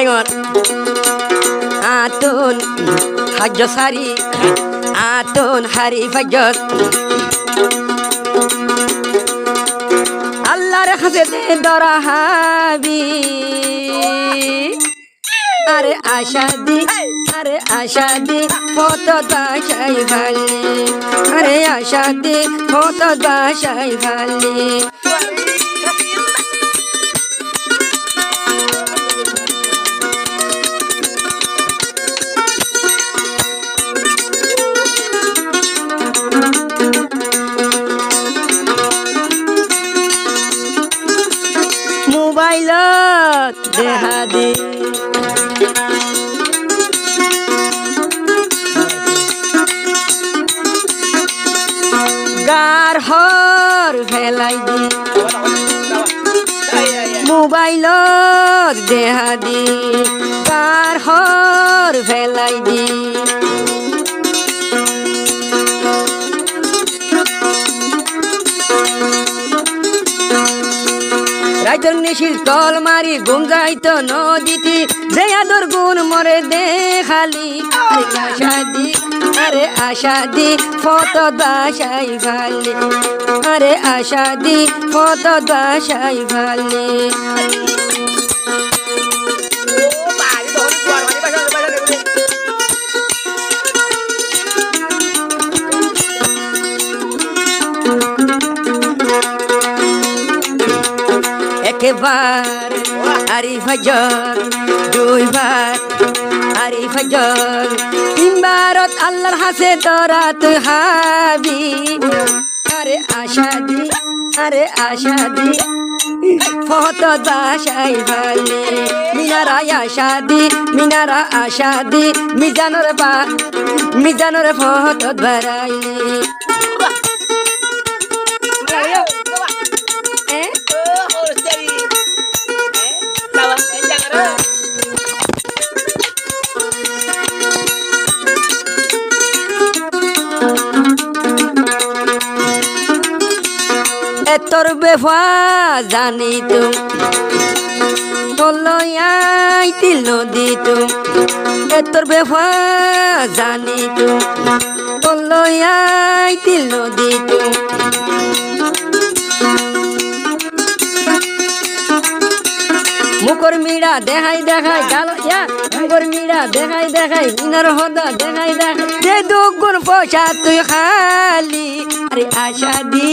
ডাঙর আতন হাজ্য সারি আতন হারি ফাজ্জত আল্লাহর কাছে দরা হাবি আরে আশা দি কত বাসাই ভালি আরে আশা দি কত বাসাই ভালি মোবাইলত দেখা দি গার হর ফেলাই দি মোবাইলত দেখা দি গার হর ফেলাই দি রাইতর নিশির তল মারি ঘুম যাইতো নদীতি যে আদর গুণ মরে দেখালি আরে আশা দি ফত বাসাই ভালি আরে আশা দি ফত বাসাই ভালি একবার আরি ফজর দুইবার আরি ফজর তিনবারত আল্লাহর হাসে দরাত হাবি আরে আশা দি ফত বাসাই ভালি মিনারা আশা দি মিজানোর ফত বারাইলি তোর বেফা জানি তুলয়াই তিল নদী তোর বেফা জানি তুলয়াই তিল নদী মুখর মিড়া দেখাই গাল মুখর মিড়া দেখাই মিনার হদা দেখাই যে দুগুণ পয়সা তুই খালি আরে আশা দি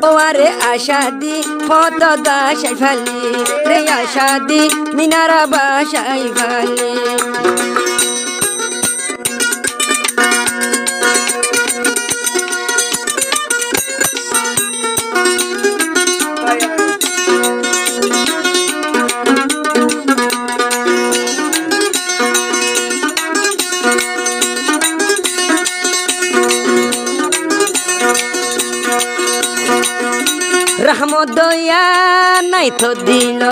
ও আরে আশা দি ফত বাসাই ফালি রে আশা দি মিনারা বাসাই ফালি রহমত দয়া নাই তো দিল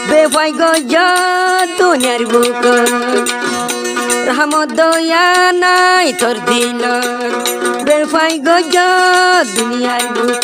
বেফাই গজ দুনিয়ার বুক রহমত দয়া নাই তোর দিল বেফাই গজ দুনিয়ার বুক